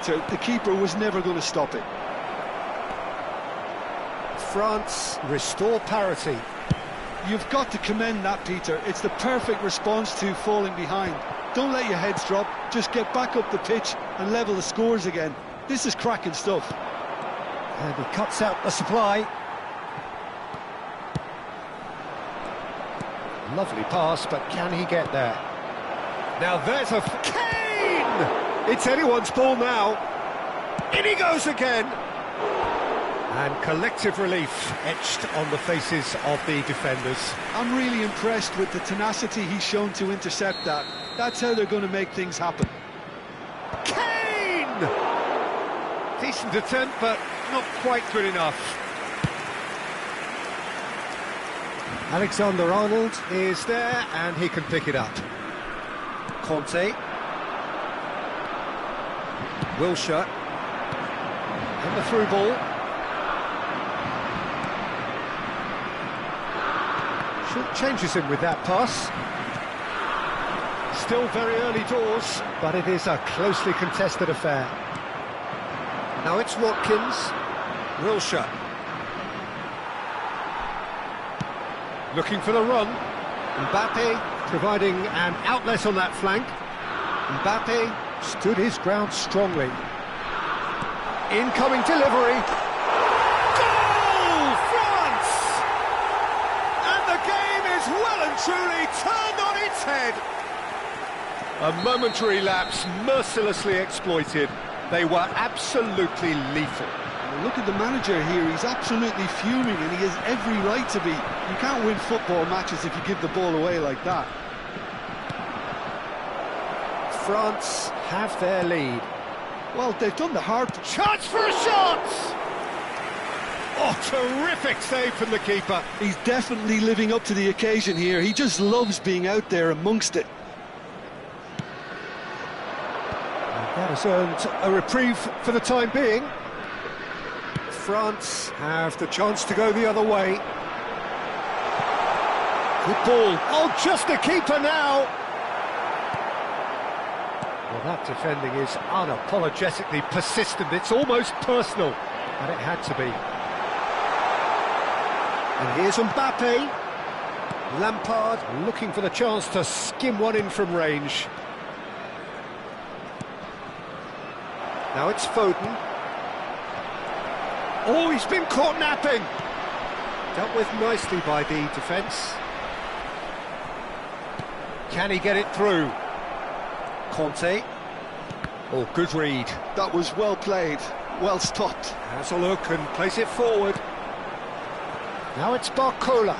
The keeper was never going to stop it. France restore parity. You've got to commend that, Peter. It's the perfect response to falling behind. Don't let your heads drop, just get back up the pitch and level the scores again. This is cracking stuff. And he cuts out the supply. Lovely pass, but can he get there? Now there's a... Kane! It's anyone's ball now. In he goes again. And collective relief etched on the faces of the defenders. I'm really impressed with the tenacity he's shown to intercept that. That's how they're going to make things happen. Kane! Decent attempt, but not quite good enough. Alexander-Arnold is there, and he can pick it up. Conte. Wilshere. And the through ball. Changes him with that pass. Still very early doors, but it is a closely contested affair. Now it's Watkins. Wilshere. Looking for the run. Mbappe providing an outlet on that flank. Mbappe stood his ground strongly. Incoming delivery. Goal! France! And the game is well and truly turned on its head. A momentary lapse mercilessly exploited. They were absolutely lethal. Look at the manager here, he's absolutely fuming and he has every right to be. You can't win football matches if you give the ball away like that. France have their lead. Well, they've done the hard... Chance for a shot! Oh, terrific save from the keeper. He's definitely living up to the occasion here. He just loves being out there amongst it. That has earned a reprieve for the time being. France have the chance to go the other way. Good ball. Oh, just the keeper now. Well, that defending is unapologetically persistent. It's almost personal, and it had to be. And here's Mbappe. Lampard looking for the chance to skim one in from range. Now it's Foden. Oh, he's been caught napping. Dealt with nicely by the defence. Can he get it through? Conte. Oh, good read. That was well played, well stopped. Has a look and plays it forward. Now it's Barcola.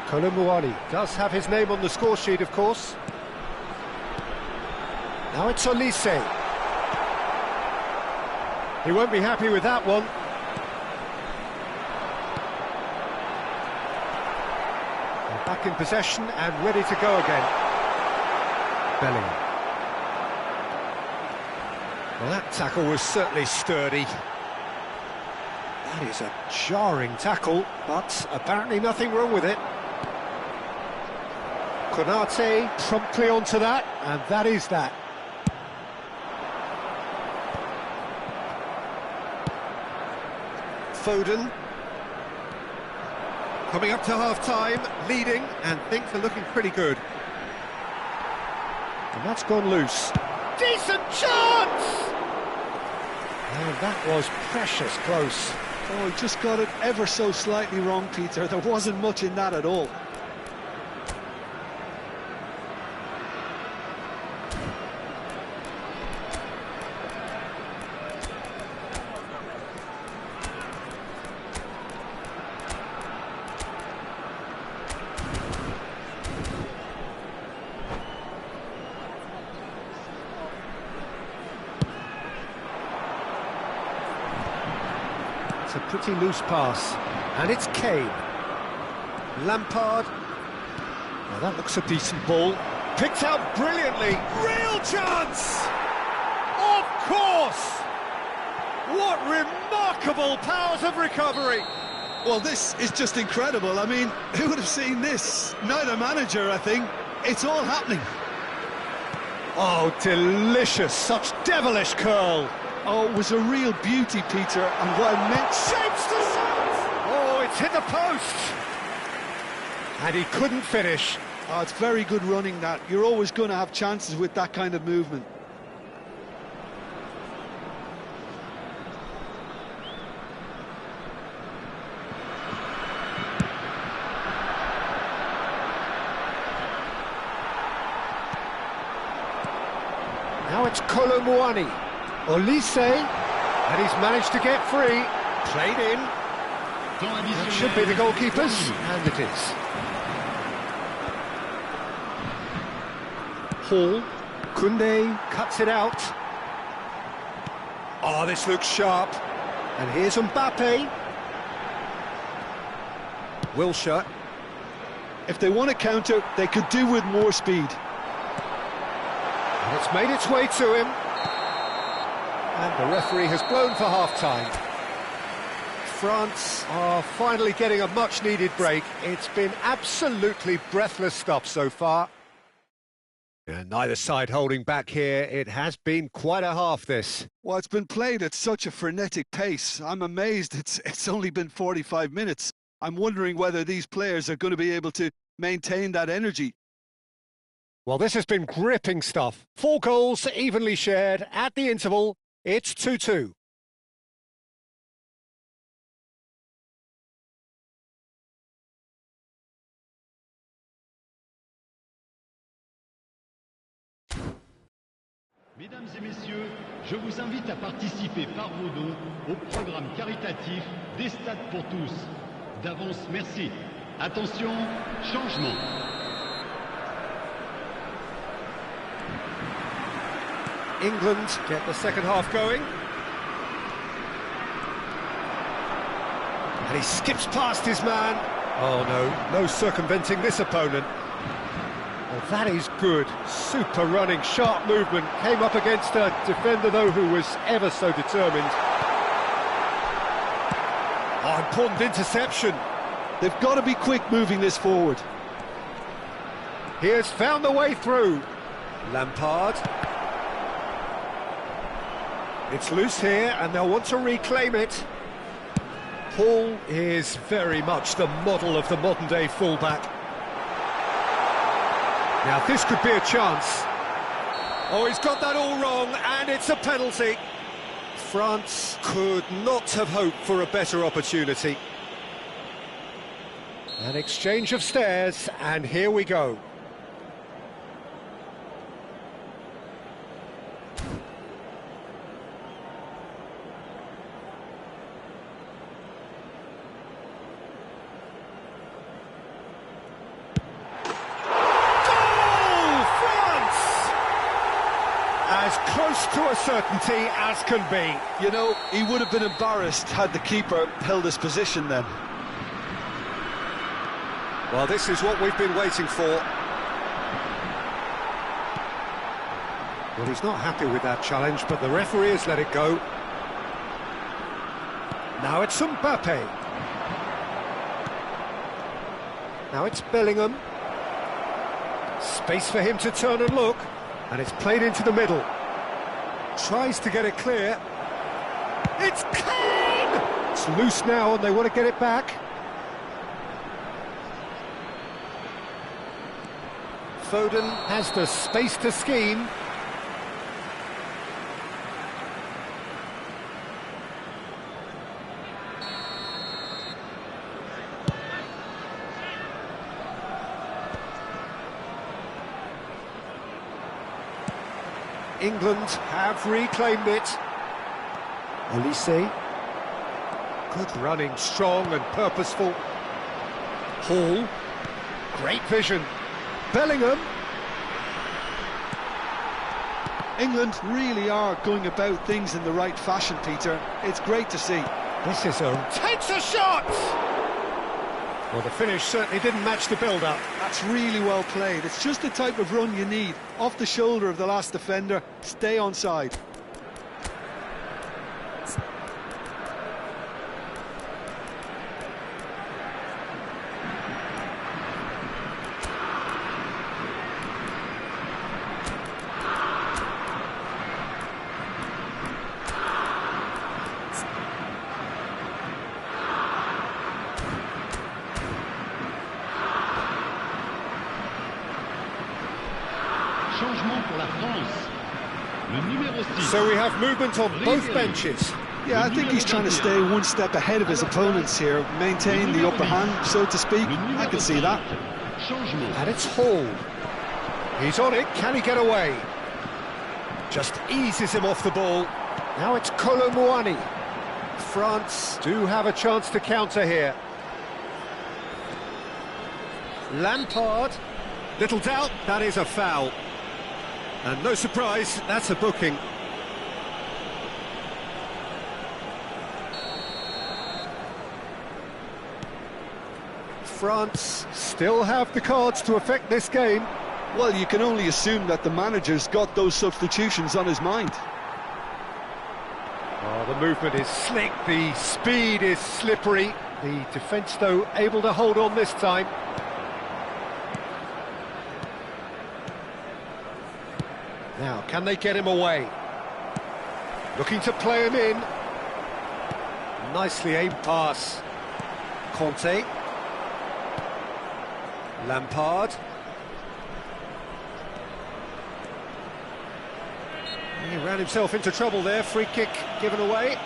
Kolomuani does have his name on the score sheet, of course. Now it's Olise. He won't be happy with that one. They're back in possession and ready to go again. Bellingham. Well, that tackle was certainly sturdy. That is a jarring tackle, but apparently nothing wrong with it. Konate promptly onto that, and that is that. Foden. Coming up to half-time, leading, and things are looking pretty good. And that's gone loose. Decent chance! And that was precious close. Oh, he just got it ever so slightly wrong, Peter. There wasn't much in that at all. It's a pretty loose pass, and it's Kane. Lampard. Well, that looks a decent ball. Picked out brilliantly. Real chance! Of course! What remarkable powers of recovery! Well, this is just incredible. I mean, who would have seen this? Neither manager, I think. It's all happening. Oh, delicious, such devilish curl. Oh, it was a real beauty, Peter, and what it meant... Shapes the shot! Oh, it's hit the post! And he couldn't finish. Oh, it's very good running, that. You're always going to have chances with that kind of movement. Now it's Colomboani. Olise, and he's managed to get free. Played in. That should be the goalkeepers, and it is. Hall, Koundé cuts it out. Oh, this looks sharp. And here's Mbappe. Wilshere. If they want to counter, they could do with more speed. And it's made its way to him. And the referee has blown for half-time. France are finally getting a much-needed break. It's been absolutely breathless stuff so far. And neither side holding back here. It has been quite a half, this. Well, it's been played at such a frenetic pace. I'm amazed it's only been 45 minutes. I'm wondering whether these players are going to be able to maintain that energy. Well, this has been gripping stuff. 4 goals evenly shared at the interval. It's 2-2. Mesdames et messieurs, je vous invite à participer par vos dons au programme caritatif des Stades pour tous. D'avance, merci. Attention, changement. England get the second half going. And he skips past his man. Oh no circumventing this opponent. Well, that is good. Super running, sharp movement. Came up against a defender, though, who was ever so determined. Oh, important interception. They've got to be quick moving this forward. He has found the way through. Lampard. It's loose here, and they'll want to reclaim it. Hall is very much the model of the modern-day fullback. Now, this could be a chance. Oh, he's got that all wrong, and it's a penalty. France could not have hoped for a better opportunity. An exchange of stares, and here we go. As close to a certainty as can be. You know, he would have been embarrassed had the keeper held his position then. Well, this is what we've been waiting for. Well, he's not happy with that challenge, but the referee has let it go. Now it's Mbappe. Now it's Bellingham. Space for him to turn and look. And it's played into the middle. Tries to get it clear. It's Kane! It's loose now and they want to get it back. Foden has the space to scheme. England have reclaimed it. Olise. Good running, strong and purposeful. Hall. Great vision. Bellingham. England really are going about things in the right fashion, Peter. It's great to see. This is takes a shot! Well, the finish certainly didn't match the build-up. That's really well played. It's just the type of run you need. Off the shoulder of the last defender, stay onside. Changement pour la France. Le numéro 6. So we have movement on both benches. Yeah, I think he's trying to stay one step ahead of his opponents here, maintain the upper hand, so to speak. I can see that. Changement. And it's Hall. He's on it, can he get away? Just eases him off the ball. Now it's Kolo Muani. France do have a chance to counter here. Lampard. Little doubt, that is a foul. And no surprise, that's a booking. France still have the cards to affect this game. Well, you can only assume that the manager's got those substitutions on his mind. Oh, the movement is slick, the speed is slippery. The defence, though, able to hold on this time. Now, can they get him away? Looking to play him in. Nicely aimed pass. Conte. Lampard. He ran himself into trouble there, free kick given away.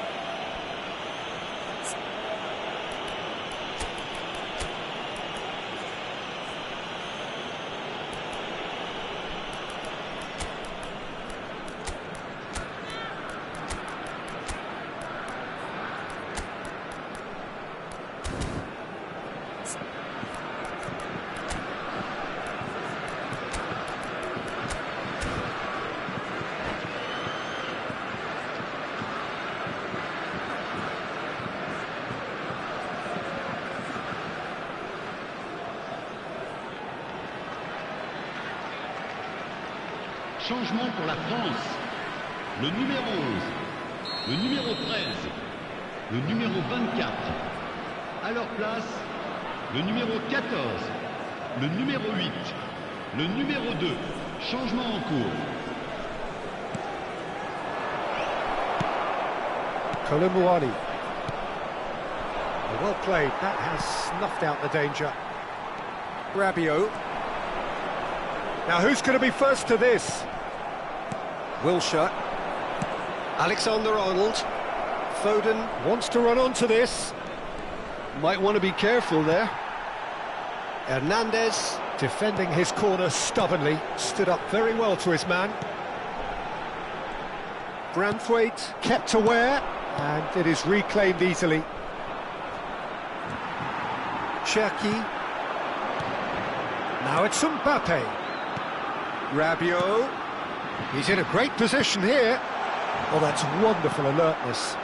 Changement pour la France. Le numéro 11, le numéro 13, le numéro 24. À leur place, le numéro 14, le numéro 8, le numéro 2. Changement en cours. Kolo Muani. Well played, that has snuffed out the danger. Rabiot. Now who's going to be first to this? Wilshere. Alexander-Arnold. Foden wants to run onto this. Might want to be careful there. Hernandez defending his corner stubbornly. Stood up very well to his man. Branthwaite kept aware, and it is reclaimed easily. Cherki. Now it's Mbappe. Rabiot. He's in a great position here. Oh, that's wonderful alertness.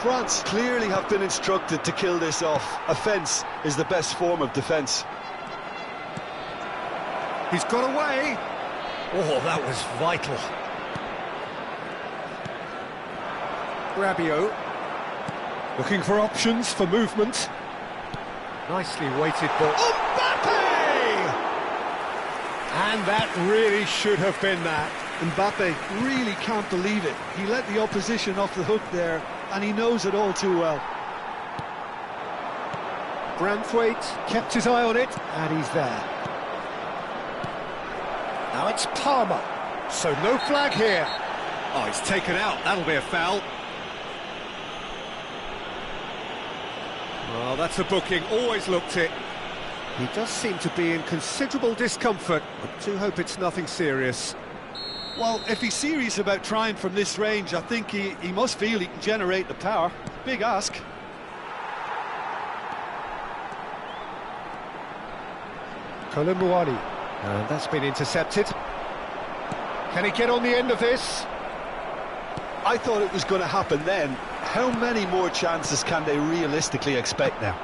France clearly have been instructed to kill this off. Offence is the best form of defence. He's got away. Oh, that was vital. Rabiot. Looking for options for movement. Nicely weighted ball. Mbappe! And that really should have been that. Mbappe really can't believe it. He let the opposition off the hook there, and he knows it all too well. Branthwaite kept his eye on it, and he's there. Now it's Palmer, so no flag here. Oh, he's taken out, that'll be a foul. Well, that's a booking, always looked it. He does seem to be in considerable discomfort, but do hope it's nothing serious. Well, if he's serious about trying from this range, I think he must feel he can generate the power. Big ask. Kolo Muani, and that's been intercepted. Can he get on the end of this? I thought it was going to happen then. How many more chances can they realistically expect now?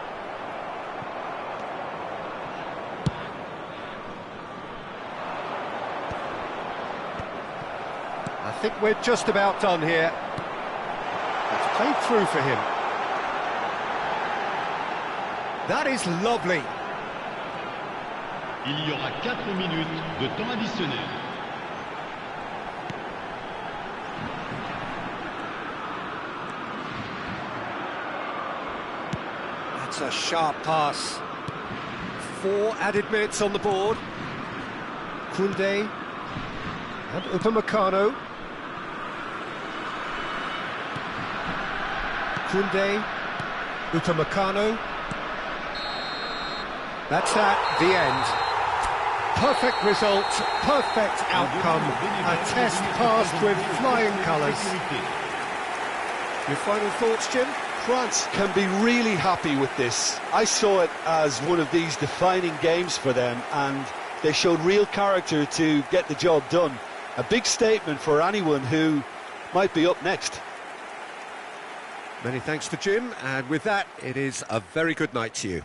I think we're just about done here. It's played through for him. That is lovely. Il y aura 4 minutes de temps additionnel. That's a sharp pass. 4 added minutes on the board. Koundé. And Upamecano. Koundé. Upamecano. That's at the end. Perfect result, perfect outcome. A test passed with flying colours. Your final thoughts, Jim? France can be really happy with this. I saw it as one of these defining games for them, and they showed real character to get the job done. A big statement for anyone who might be up next. Many thanks to Jim, and with that, it is a very good night to you.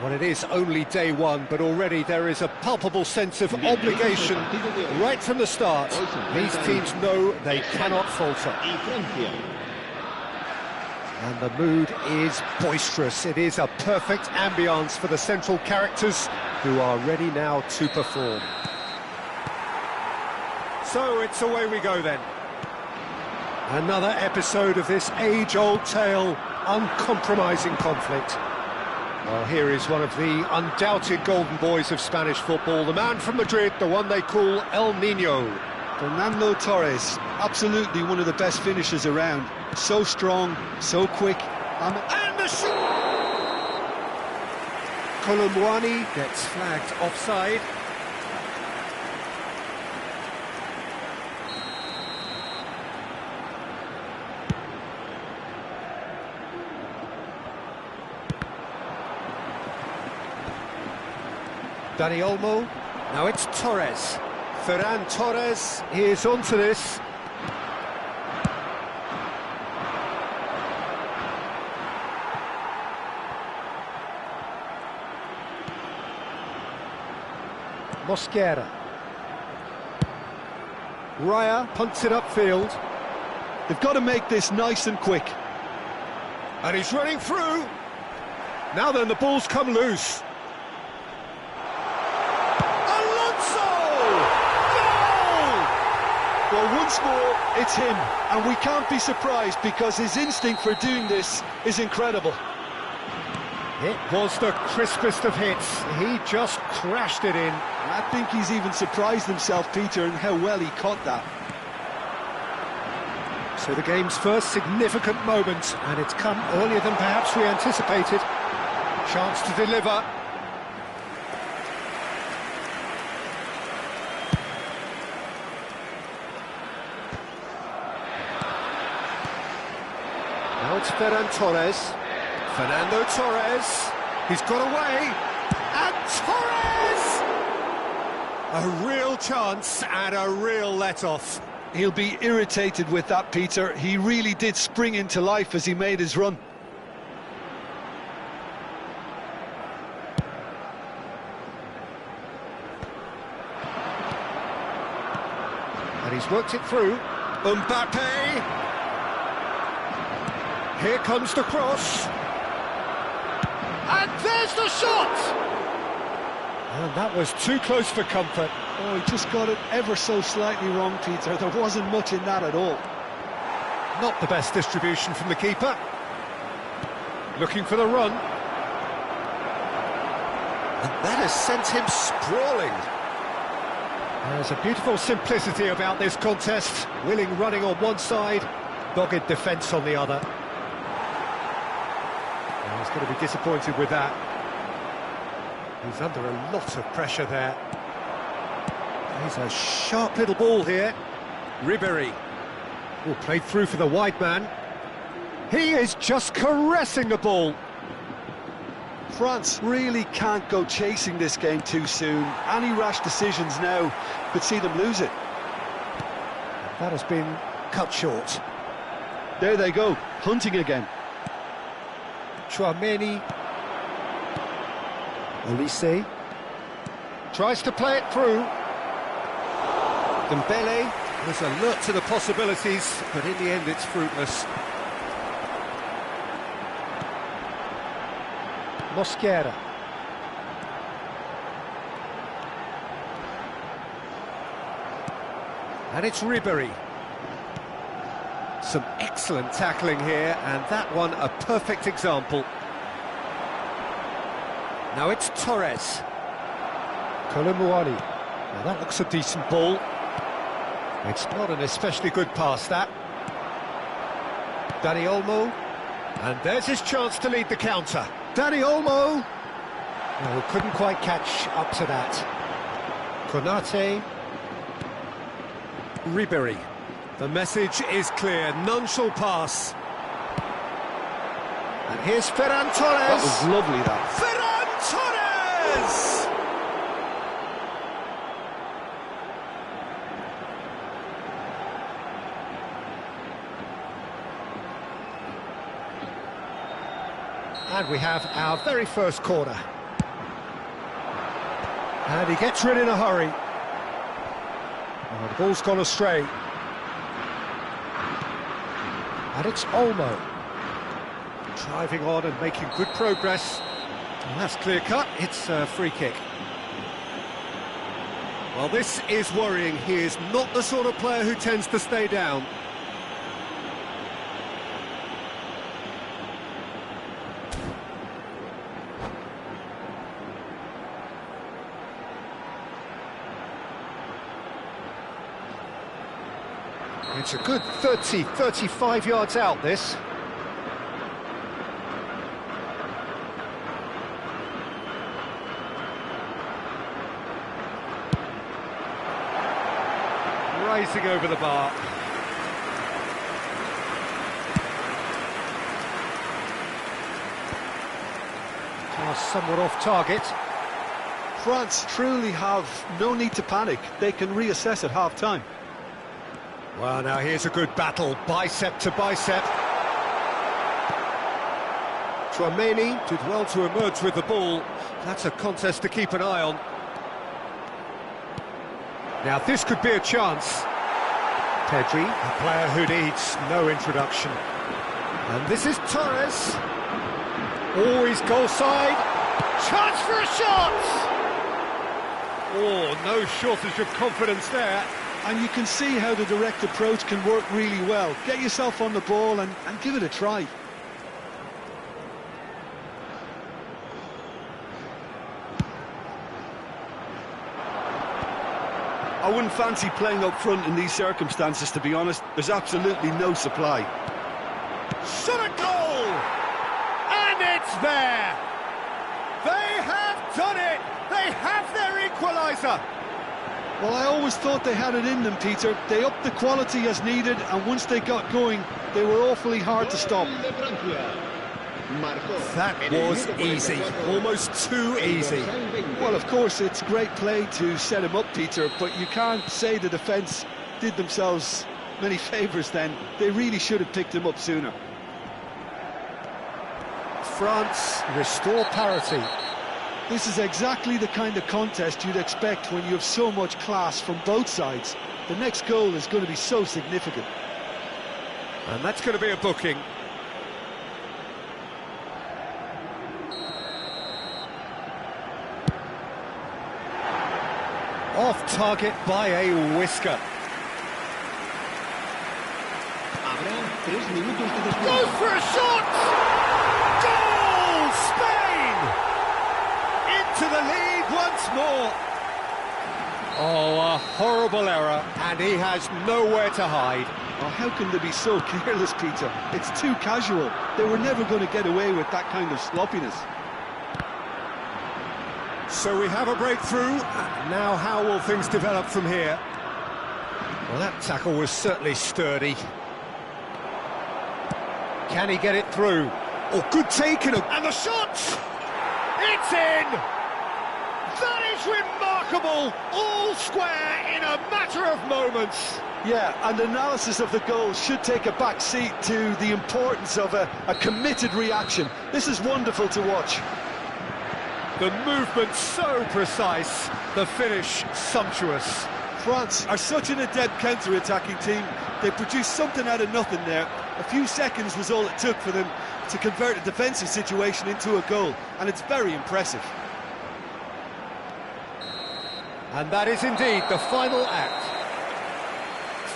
Well, it is only day one, but already there is a palpable sense of obligation right from the start. These teams know they cannot falter. And the mood is boisterous. It is a perfect ambience for the central characters who are ready now to perform. So it's away we go then. Another episode of this age-old tale, uncompromising conflict. Well, here is one of the undoubted golden boys of Spanish football, the man from Madrid, the one they call El Niño. Fernando Torres, absolutely one of the best finishers around. So strong, so quick. And the shot! Colomboani gets flagged offside. Dani Olmo. Now it's Torres. Ferran Torres is onto this. Mosquera. Raya punts it upfield. They've got to make this nice and quick. And he's running through. Now then, the ball's come loose. Alonso! Goal! Well, once more, it's him. And we can't be surprised because his instinct for doing this is incredible. It was the crispest of hits. He just crashed it in. I think he's even surprised himself, Peter, in how well he caught that. So the game's first significant moment, and it's come earlier than perhaps we anticipated. Chance to deliver. Now it's Ferran Torres. Fernando Torres. He's got away. And Torres! A real chance and a real let-off. He'll be irritated with that, Peter. He really did spring into life as he made his run. And he's worked it through. Mbappe! Here comes the cross. And there's the shot! And that was too close for comfort. Oh, he just got it ever so slightly wrong, Peter. There wasn't much in that at all. Not the best distribution from the keeper. Looking for the run. And that has sent him sprawling. There's a beautiful simplicity about this contest. Willing running on one side, dogged defence on the other. And he's going to be disappointed with that. He's under a lot of pressure there. He's a sharp little ball here. Ribéry. Oh, played through for the wide man. He is just caressing the ball. France really can't go chasing this game too soon. Any rash decisions now could see them lose it. That has been cut short. There they go, hunting again. Chouameni. Olise. Tries to play it through. Dembele was alert to the possibilities, but in the end it's fruitless. Mosquera. And it's Ribéry. Some excellent tackling here, and that one a perfect example. Now it's Torres. Kolomuani. Now that looks a decent ball. It's not an especially good pass, that. Dani Olmo. And there's his chance to lead the counter. Dani Olmo! Oh, couldn't quite catch up to that. Konate. Ribéry. The message is clear, none shall pass. And here's Ferran Torres. That was lovely, that. Ferran Torres! And we have our very first corner. And he gets rid in a hurry. Oh, the ball's gone astray. And it's Olmo. Driving on and making good progress. And that's clear cut, it's a free kick. Well, this is worrying. He is not the sort of player who tends to stay down. It's a good 30, 35 yards out, this. Rising over the bar. Just somewhat off target. France truly have no need to panic. They can reassess at half-time. Well, now here's a good battle, bicep to bicep. Tchouaméni did well to emerge with the ball. That's a contest to keep an eye on. Now this could be a chance. Pedri, a player who needs no introduction. And this is Torres. Oh, he's goal side. Chance for a shot! Oh, no shortage of confidence there. And you can see how the direct approach can work really well. Get yourself on the ball and give it a try. I wouldn't fancy playing up front in these circumstances, to be honest. There's absolutely no supply. Shot a goal! And it's there! They have done it! They have their equaliser! Well, I always thought they had it in them, Peter. They upped the quality as needed, and once they got going, they were awfully hard to stop. That was easy, almost too easy. Well, of course, it's great play to set him up, Peter, but you can't say the defence did themselves many favours then. They really should have picked him up sooner. France restore parity. This is exactly the kind of contest you'd expect when you have so much class from both sides. The next goal is going to be so significant. And that's going to be a booking. Off target by a whisker. Goes for a shot! Goal! Spain! Into the lead once more. Oh, a horrible error, and he has nowhere to hide. Oh, how can they be so careless, Peter? It's too casual. They were never going to get away with that kind of sloppiness. So we have a breakthrough. Now how will things develop from here? Well, that tackle was certainly sturdy. Can he get it through? Oh, good taken. And the shot! It's in! That is remarkable! All square in a matter of moments. Yeah, and analysis of the goal should take a back seat to the importance of a committed reaction. This is wonderful to watch. The movement so precise, the finish sumptuous. France are such an adept counter-attacking team. They produced something out of nothing there. A few seconds was all it took for them to convert a defensive situation into a goal, and it's very impressive. And that is indeed the final act.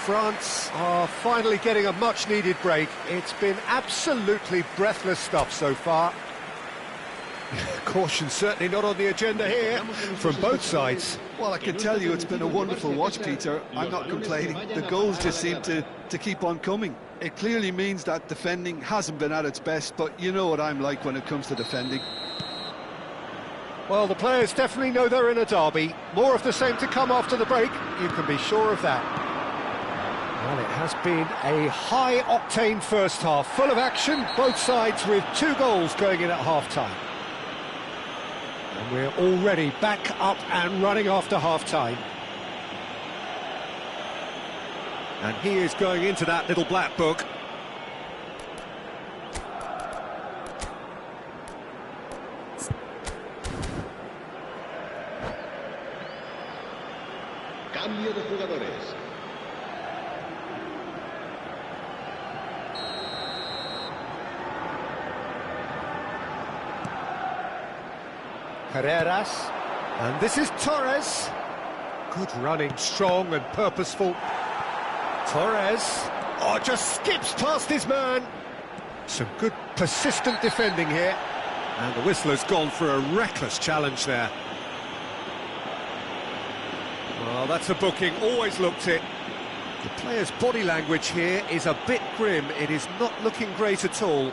France are finally getting a much-needed break. It's been absolutely breathless stuff so far. Caution certainly not on the agenda here from both sides. Well, I can tell you it's been a wonderful watch, Peter. I'm not complaining. The goals just seem to keep on coming. It clearly means that defending hasn't been at its best, but you know what I'm like when it comes to defending. Well, the players definitely know they're in a derby. More of the same to come after the break, you can be sure of that. Well, it has been a high-octane first half, full of action, both sides with 2 goals going in at half-time. And we're already back up and running after half-time. And he is going into that little black book. Cambio de jugadores. Carreras, and this is Torres. Good running, strong and purposeful. Torres, oh, just skips past his man. Some good persistent defending here. And the whistler's gone for a reckless challenge there. Well, that's a booking, always looked it. The player's body language here is a bit grim. It is not looking great at all.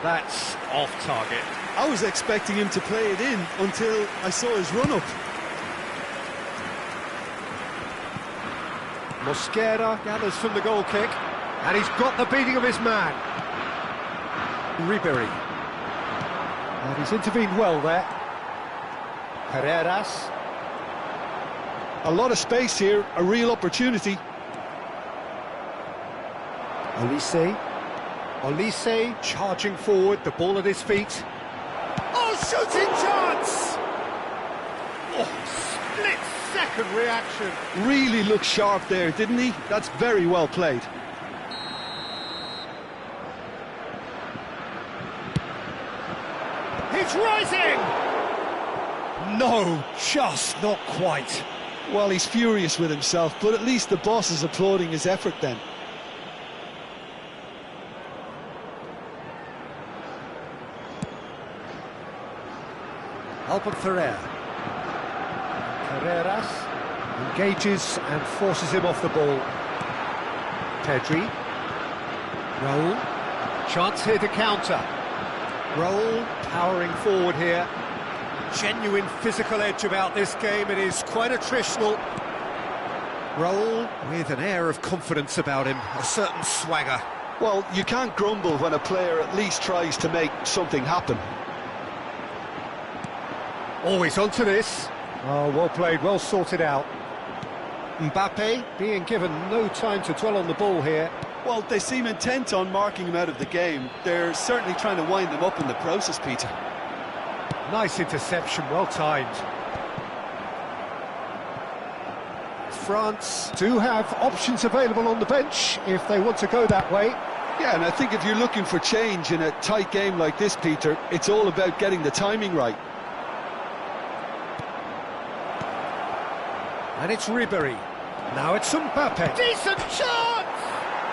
that's off target. I was expecting him to play it in until I saw his run-up. Mosquera gathers from the goal kick, and he's got the beating of his man. Ribery. And he's intervened well there. Carreras. A lot of space here, a real opportunity. Olise charging forward, the ball at his feet. Oh, shooting chance! Oh, split-second reaction. Really looked sharp there, didn't he? That's very well played. He's rising! No, just not quite. Well, he's furious with himself, but at least the boss is applauding his effort then. Albert Ferrer. Carreras engages and forces him off the ball. Pedri. Raul. Chance here to counter. Raul powering forward here. Genuine physical edge about this game. It is quite attritional. Raul with an air of confidence about him, a certain swagger. Well, you can't grumble when a player at least tries to make something happen. Always onto this. Oh, well played, well sorted out. Mbappe being given no time to dwell on the ball here. Well, they seem intent on marking him out of the game. They're certainly trying to wind him up in the process, Peter. Nice interception, well timed. France do have options available on the bench if they want to go that way. Yeah, and I think if you're looking for change in a tight game like this, Peter, it's all about getting the timing right. And it's Ribery. Now it's Mbappe. Decent chance!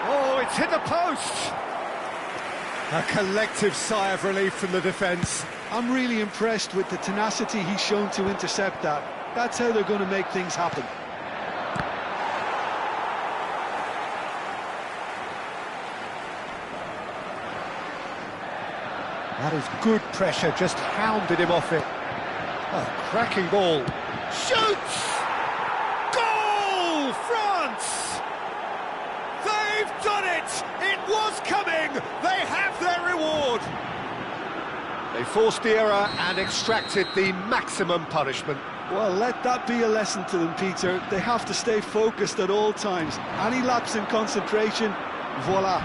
Oh, it's hit the post! A collective sigh of relief from the defence. I'm really impressed with the tenacity he's shown to intercept that. That's how they're going to make things happen. That is good pressure, just hounded him off it. Oh, cracking ball. Shoots! Goal! France! They've done it! It was coming! They have their reward! They forced the error and extracted the maximum punishment. Well, let that be a lesson to them, Peter. They have to stay focused at all times. Any lapse in concentration, voila.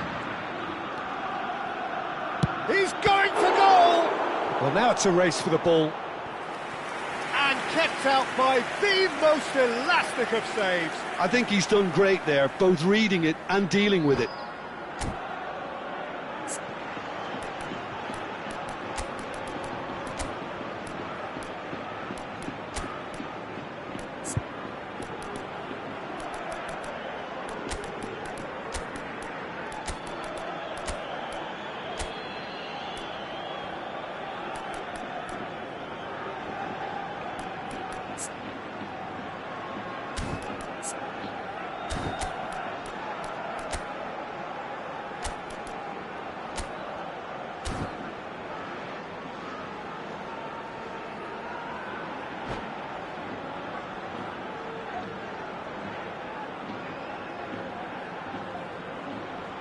He's going for goal! Well, now it's a race for the ball. And kept out by the most elastic of saves. I think he's done great there, both reading it and dealing with it.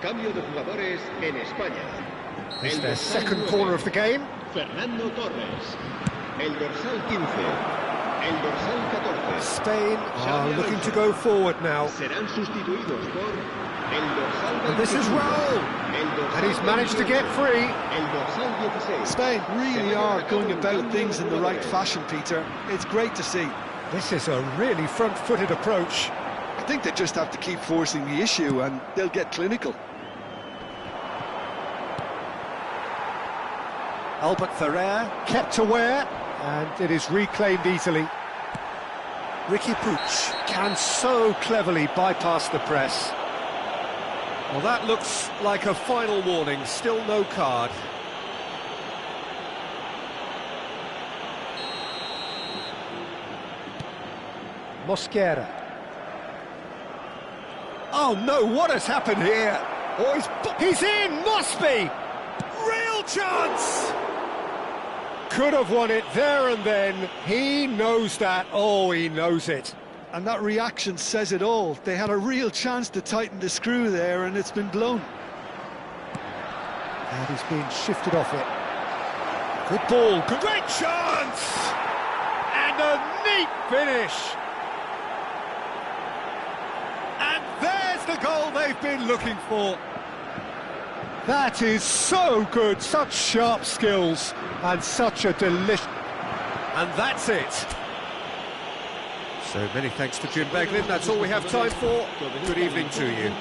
Cambio de jugadores en España. It's their second corner of the game. Fernando Torres. El dorsal 15. El dorsal 14. Spain are looking to go forward now. Serán sustituidos por el dorsal 21. And this is Raul. And he's managed to get free. El dorsal 16. Spain really are going about things in the right fashion, Peter. It's great to see. This is a really front-footed approach. I think they just have to keep forcing the issue and they'll get clinical. Albert Ferrer kept aware, and it is reclaimed easily. Ricky Puig can so cleverly bypass the press. Well, that looks like a final warning, still no card. Mosquera. Oh no, what has happened here? Oh, he's in, must be! Real real chance! Could have won it there and then. He knows that. Oh, he knows it. And that reaction says it all. They had a real chance to tighten the screw there, and it's been blown. And he's being shifted off it. Good ball, great chance! And a neat finish! And there's the goal they've been looking for. That is so good, such sharp skills, and such a delicious... And that's it. So many thanks to Jim Beglin, that's all we have time for. Good evening to you.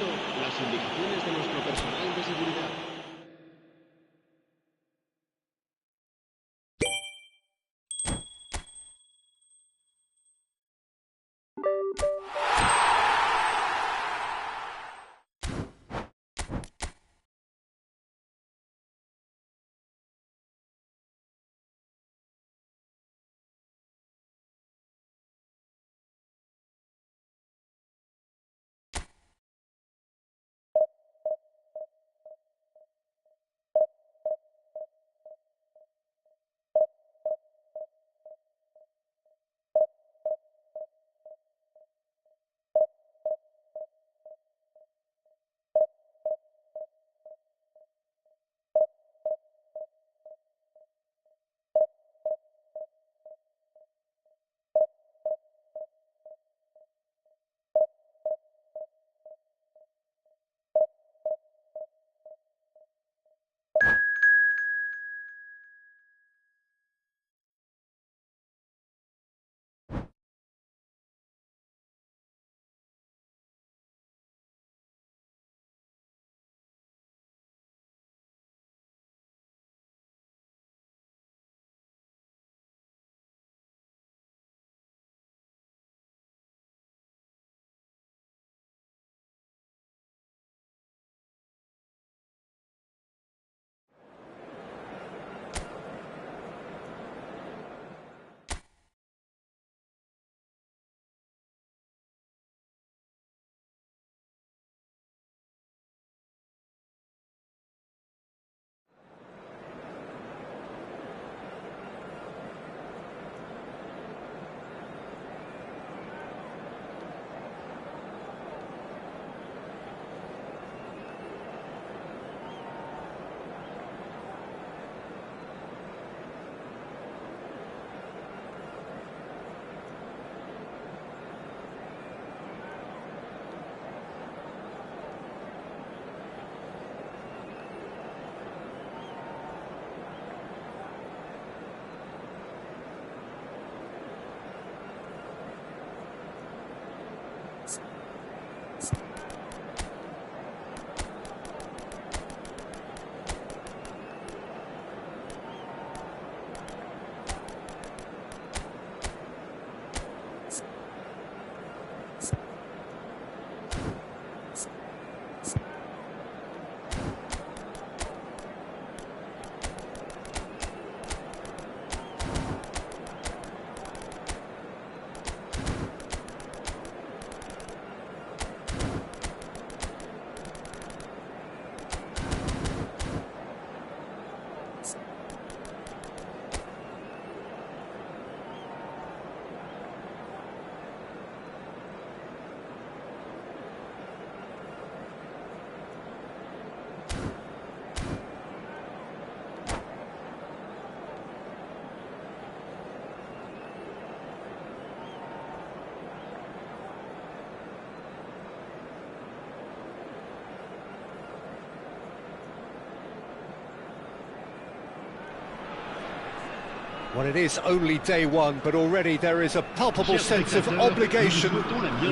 Well, it is only day one, but already there is a palpable sense of obligation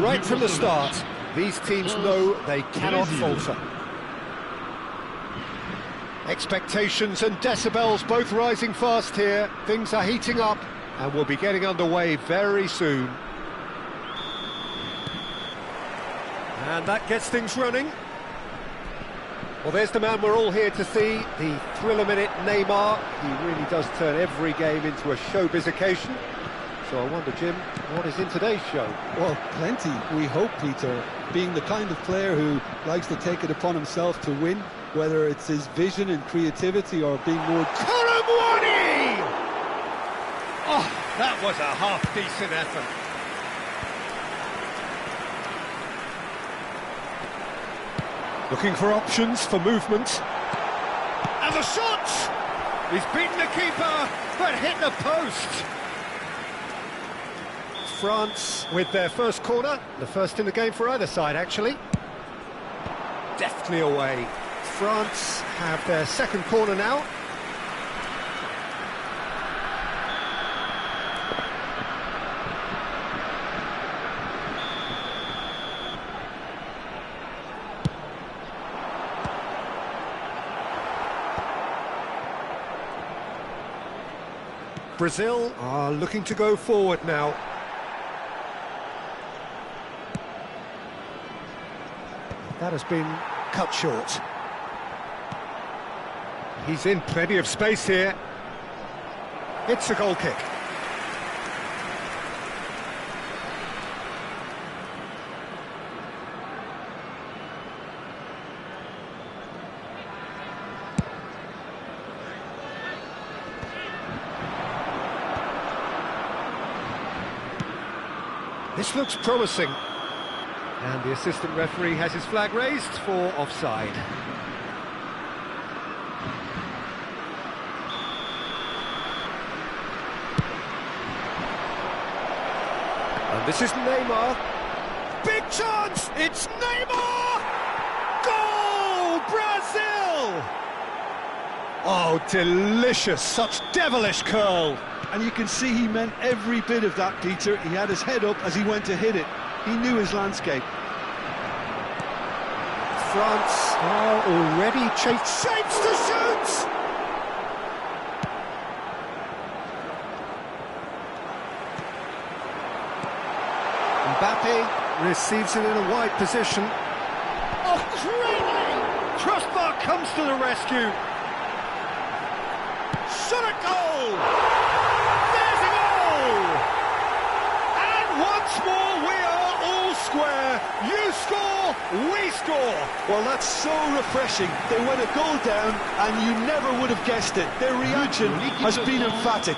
right from the start. These teams know they cannot falter. Expectations and decibels both rising fast here. Things are heating up and we'll be getting underway very soon. And that gets things running. Well, there's the man we're all here to see, the thriller-minute Neymar. He really does turn every game into a showbiz occasion. So I wonder, Jim, what is in today's show? Well, plenty, we hope, Peter. Being the kind of player who likes to take it upon himself to win, whether it's his vision and creativity or being more... Colomwani! Oh, that was a half-decent effort. Looking for options for movement. And the shot! He's beaten the keeper, but hit the post. France with their first corner, the first in the game for either side, actually. Deftly away. France have their second corner now. Brazil are looking to go forward now. That has been cut short. He's in plenty of space here. It's a goal kick. This looks promising. And the assistant referee has his flag raised for offside. And this is Neymar. Big chance! It's Neymar! Goal! Brazil! Oh, delicious! Such devilish curl! And you can see he meant every bit of that, Peter. He had his head up as he went to hit it. He knew his landscape. France are already shapes to shoot! Mbappe receives it in a wide position. Oh, crazy! Crossbar comes to the rescue. Shot a goal! There's a goal! And once more we are all square. You score, we score. Well, that's so refreshing. They went a goal down and you never would have guessed it. Their reaction has been emphatic.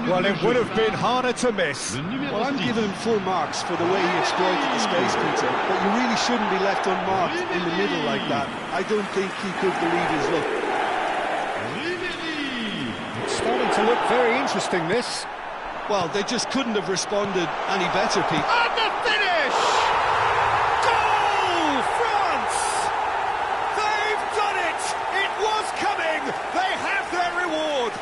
Well, it would have been harder to miss. Well, I'm giving him full marks for the way he exploited the space, Peter. But you really shouldn't be left unmarked in the middle like that. I don't think he could believe his luck. It's starting to look very interesting, this. Well, they just couldn't have responded any better, Pete. And the finish! Goal, France! They've done it! It was coming! They have their reward!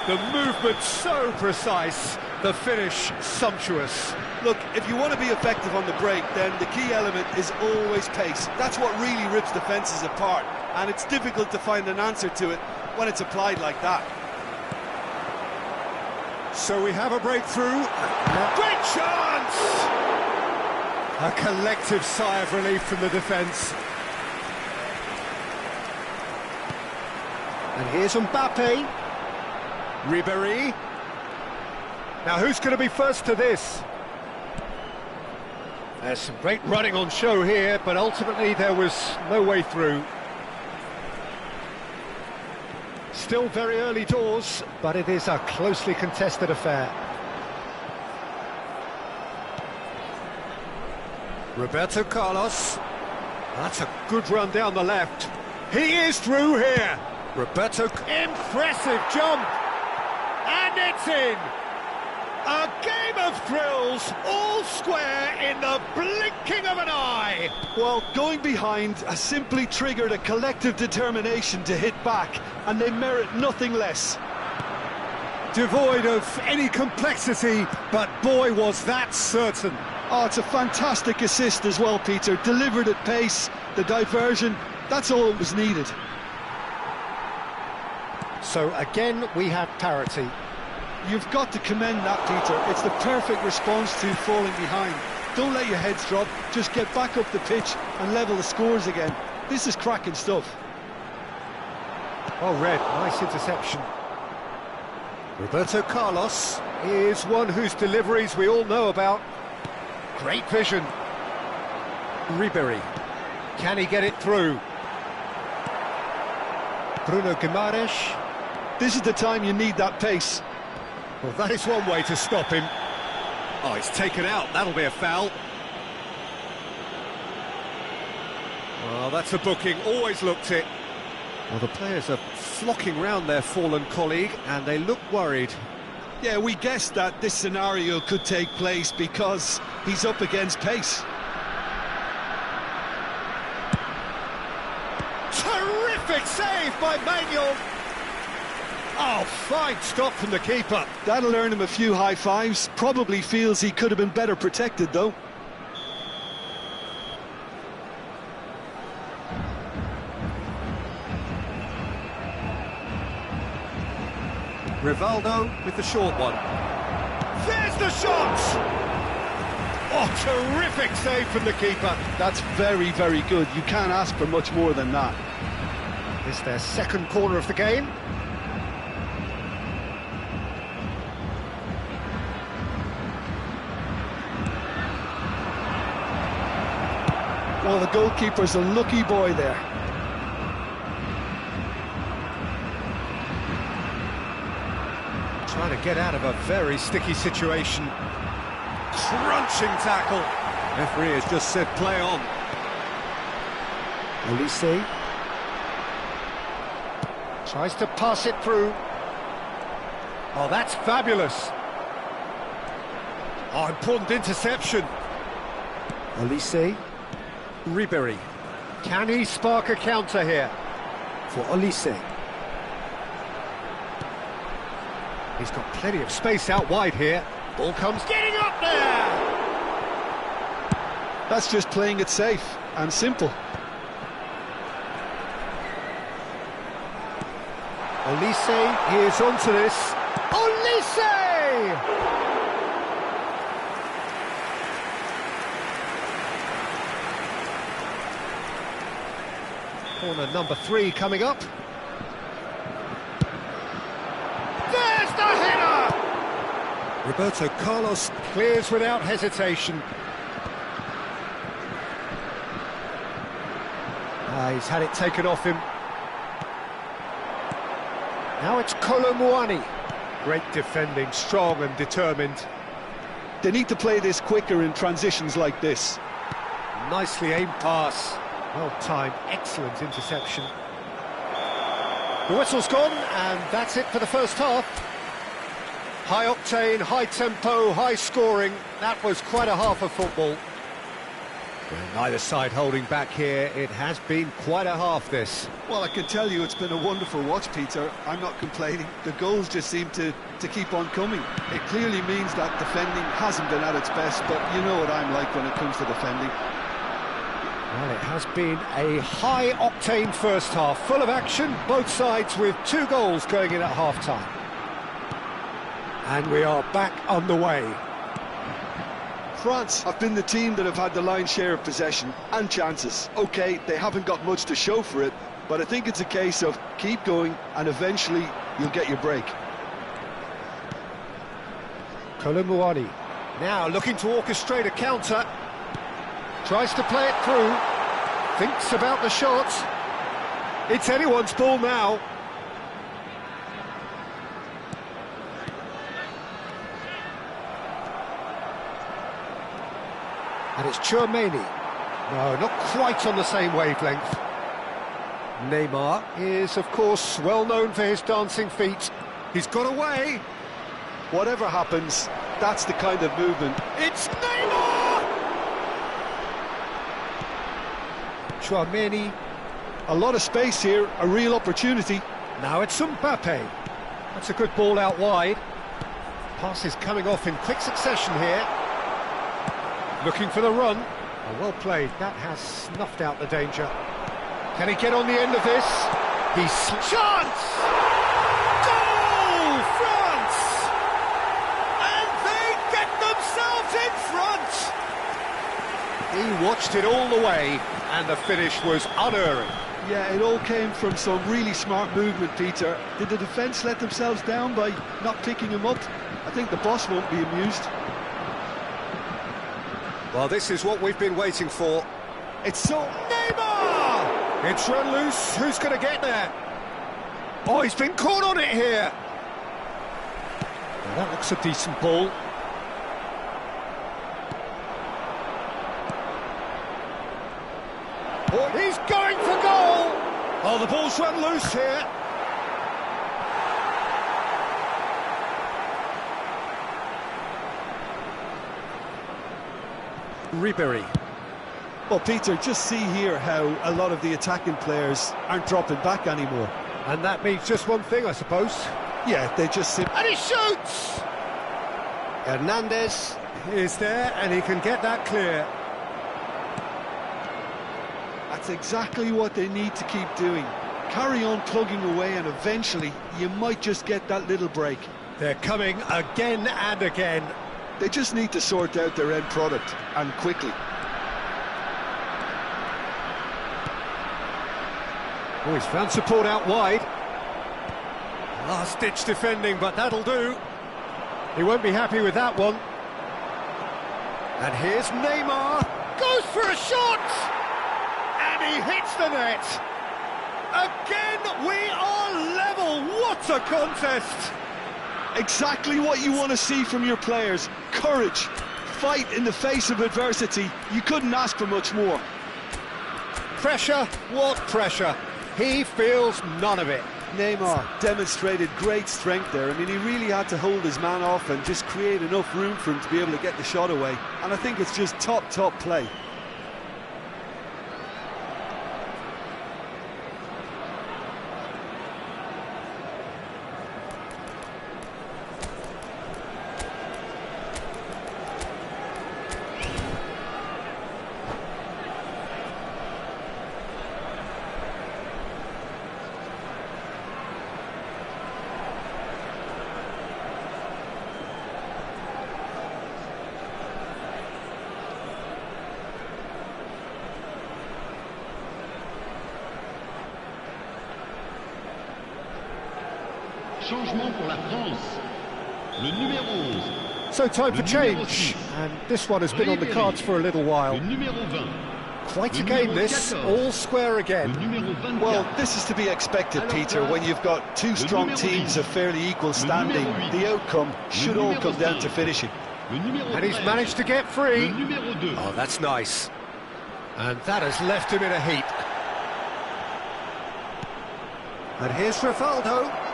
The movement so precise, the finish sumptuous. Look, if you want to be effective on the break, then the key element is always pace. That's what really rips defences apart, and it's difficult to find an answer to it when it's applied like that. So we have a breakthrough. Great chance! A collective sigh of relief from the defence. And here's Mbappe. Ribéry. Now who's going to be first to this? There's some great running on show here, but ultimately there was no way through. Still very early doors, but it is a closely contested affair. Roberto Carlos. That's a good run down the left. He is through here. Roberto, impressive jump. And it's in! A game of thrills, all square in the blinking of an eye! Well, going behind has simply triggered a collective determination to hit back, and they merit nothing less. Devoid of any complexity, but boy was that certain. Oh, it's a fantastic assist as well, Peter. Delivered at pace, the diversion, that's all that was needed. So again, we have parity. You've got to commend that, Peter. It's the perfect response to falling behind. Don't let your heads drop, just get back up the pitch and level the scores again. This is cracking stuff. Oh, red, nice interception. Roberto Carlos is one whose deliveries we all know about. Great vision. Ribéry. Can he get it through? Bruno Guimaraes. This is the time you need that pace. Well, that is one way to stop him. Oh, he's taken out. That'll be a foul. Well, that's a booking. Always looked it. Well, the players are flocking round their fallen colleague, and they look worried. Yeah, we guessed that this scenario could take place because he's up against pace. Terrific save by Manuel. Oh, fine stop from the keeper. That'll earn him a few high fives. Probably feels he could have been better protected, though. Rivaldo with the short one. There's the shot! Oh, terrific save from the keeper. That's very, very good. You can't ask for much more than that. It's their second corner of the game. Well, the goalkeeper's a lucky boy there. Trying to get out of a very sticky situation. Crunching tackle. Referee has just said play on. Olise tries to pass it through. Oh, that's fabulous. Oh, important interception. Olise. Ribéry. Can he spark a counter here? For Olise. He's got plenty of space out wide here. Ball comes getting up there! That's just playing it safe and simple. Olise is onto this. Olise! Corner number 3 coming up. There's the header! Roberto Carlos clears without hesitation. He's had it taken off him. Now it's Kolo Muani. Great defending, strong and determined. They need to play this quicker in transitions like this. Nicely aimed pass. Well timed, excellent interception. The whistle's gone, and that's it for the first half. High octane, high tempo, high scoring. That was quite a half of football. Well, neither side holding back here. It has been quite a half, this. Well, I can tell you it's been a wonderful watch, Peter. I'm not complaining. The goals just seem to keep on coming. It clearly means that defending hasn't been at its best, but you know what I'm like when it comes to defending. Well, it has been a high-octane first half, full of action, both sides with 2 goals going in at half-time. And we are back on the way. France have been the team that have had the lion's share of possession and chances. OK, they haven't got much to show for it, but I think it's a case of keep going and eventually you'll get your break. Kolo Muani now looking to orchestrate a counter. Tries to play it through. Thinks about the shot. It's anyone's ball now. And it's Tchouaméni. No, not quite on the same wavelength. Neymar is, of course, well known for his dancing feet. He's got away. Whatever happens, that's the kind of movement. It's Neymar! Tchouaméni. A lot of space here, a real opportunity. Now it's Mbappe. That's a good ball out wide. Pass is coming off in quick succession here. Looking for the run. Oh, well played. That has snuffed out the danger. Can he get on the end of this? He's... Chance! Goal! France! And they get themselves in front! He watched it all the way, and the finish was unerring. Yeah, it all came from some really smart movement, Peter. Did the defence let themselves down by not picking him up? I think the boss won't be amused. Well, this is what we've been waiting for. It's so... Neymar! It's run loose. Who's going to get there? Oh, he's been caught on it here. Well, that looks a decent ball. Oh, he's going for goal. Oh, the ball's run loose here. Ribery. Well, Peter, just see here how a lot of the attacking players aren't dropping back anymore. And that means just one thing, I suppose. Yeah, they just simply... And he shoots! Hernandez is there, and he can get that clear. That's exactly what they need to keep doing. Carry on plugging away, and eventually you might just get that little break. They're coming again and again. They just need to sort out their end product, and quickly. Oh, he's found support out wide. Last-ditch defending, but that'll do. He won't be happy with that one. And here's Neymar. Goes for a shot! And he hits the net. Again, we are level. What a contest! Exactly what you want to see from your players. Courage, fight in the face of adversity. You couldn't ask for much more. Pressure? What pressure? He feels none of it. Neymar demonstrated great strength there. I mean, he really had to hold his man off and just create enough room for him to be able to get the shot away. And I think it's just top play. Changement pour la France. Le numéro 11. So time for change, and this one has been on the cards for a little while. Le numéro 20. Quite a game this, all square again. Le numéro 24. Well, this is to be expected, Peter, when you've got two strong teams of fairly equal standing. The outcome should all come down to finishing. Le numéro And he's 13. managed to get free. Le numéro 2. Oh, that's nice. And that has left him in a heap. And here's Rivaldo.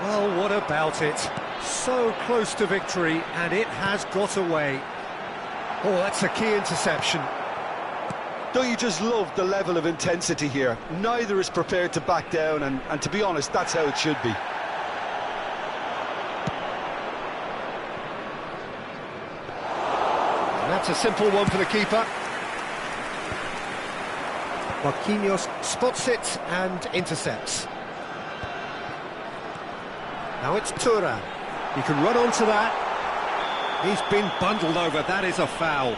Well, what about it? So close to victory, and it has got away. Oh, that's a key interception. Don't you just love the level of intensity here? Neither is prepared to back down, and to be honest, that's how it should be. And that's a simple one for the keeper. Marquinhos spots it and intercepts. Now it's Thuram. He can run onto that. He's been bundled over. That is a foul.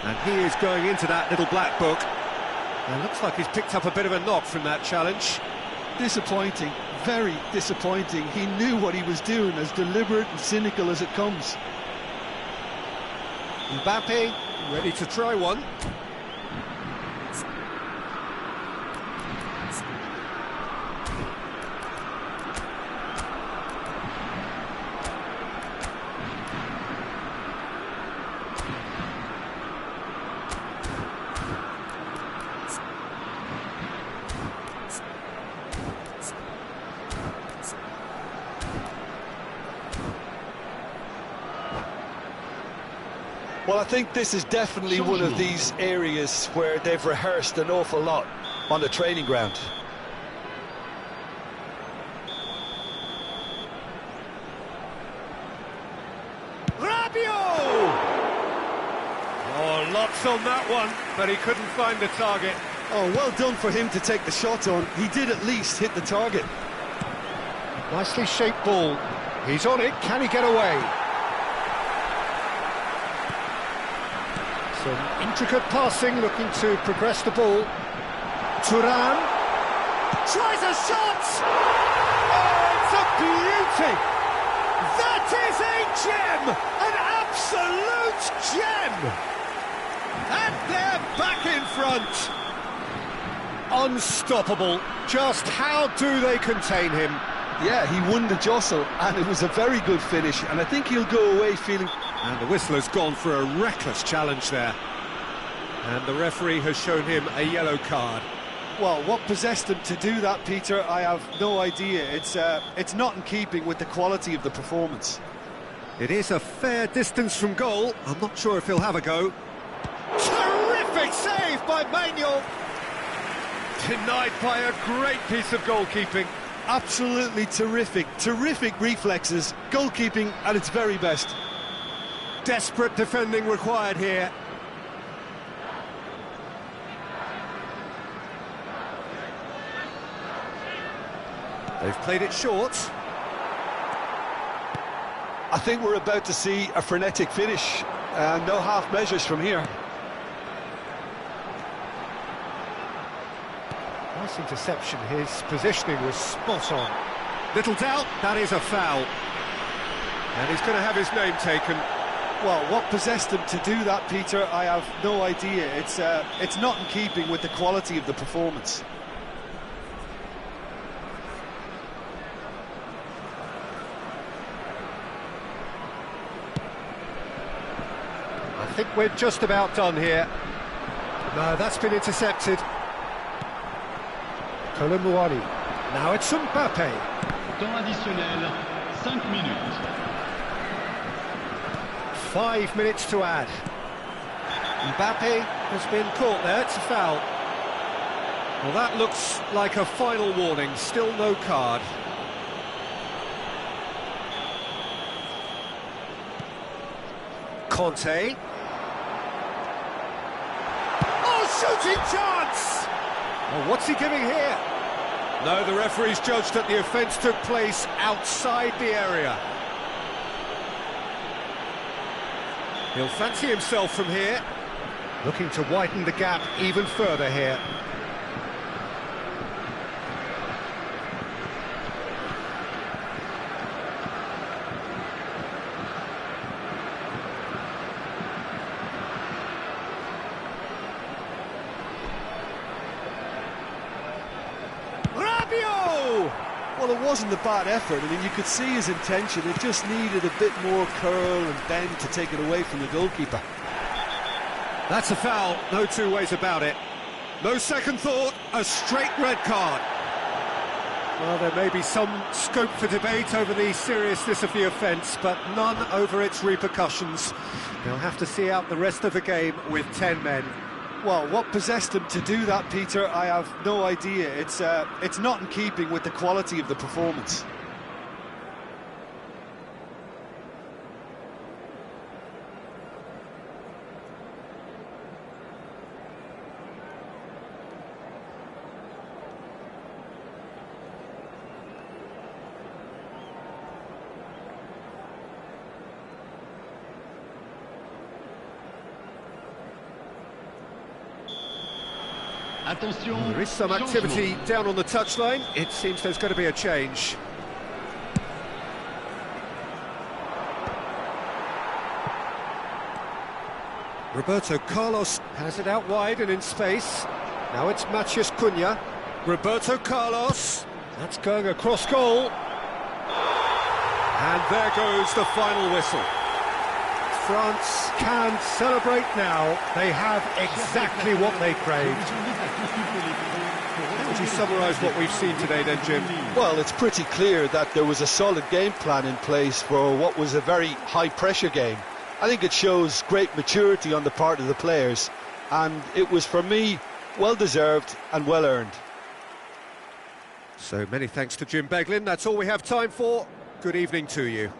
And he is going into that little black book. And looks like he's picked up a bit of a knock from that challenge. Disappointing, very disappointing. He knew what he was doing, as deliberate and cynical as it comes. Mbappe, ready to try one. Well, I think this is definitely one of these areas where they've rehearsed an awful lot on the training ground. Rabiot! Oh, lots on that one, but he couldn't find the target. Oh, well done for him to take the shot on. He did at least hit the target. Nicely shaped ball. He's on it. Can he get away? Some intricate passing, looking to progress the ball. Thuram tries a shot! Oh, it's a beauty! That is a gem! An absolute absolute gem! And they're back in front. Unstoppable. Just how do they contain him? Yeah, he won the jostle, and it was a very good finish, and I think he'll go away feeling... And the whistler's gone for a reckless challenge there. And the referee has shown him a yellow card. Well, what possessed him to do that, Peter, I have no idea. It's not in keeping with the quality of the performance. It is a fair distance from goal. I'm not sure if he'll have a go. Terrific save by Manuel. Denied by a great piece of goalkeeping. Absolutely terrific. Terrific reflexes. Goalkeeping at its very best. Desperate defending required here. They've played it short. I think we're about to see a frenetic finish. No half measures from here. Nice interception. His positioning was spot on. Little doubt, that is a foul. And he's going to have his name taken. Well, what possessed him to do that, Peter, I have no idea. It's not in keeping with the quality of the performance. I think we're just about done here. No, that's been intercepted. Colomboani. Now it's Mbappe. Temps additionnel, 5 minutes. 5 minutes to add. Mbappe has been caught there, it's a foul. Well, that looks like a final warning, still no card. Conte. Oh, shooting chance! Well, what's he giving here? No, the referee's judged that the offence took place outside the area. He'll fancy himself from here. Looking to widen the gap even further here. Well, it wasn't a bad effort. I mean, you could see his intention. It just needed a bit more curl and bend to take it away from the goalkeeper. That's a foul, no two ways about it. No second thought, a straight red card. Well, there may be some scope for debate over the seriousness of the offence, but none over its repercussions. They'll have to see out the rest of the game with 10 men. Well, what possessed him to do that, Peter, I have no idea. It's not in keeping with the quality of the performance. Attention, there is some activity down on the touchline. It seems there's going to be a change. Roberto Carlos has it out wide and in space. Now it's Matheus Cunha. Roberto Carlos. That's going across goal. And there goes the final whistle. France can celebrate now. They have exactly what they craved. How would you summarise what we've seen today then, Jim? Well, it's pretty clear that there was a solid game plan in place for what was a very high-pressure game. I think it shows great maturity on the part of the players, and it was, for me, well-deserved and well-earned. So many thanks to Jim Beglin. That's all we have time for. Good evening to you.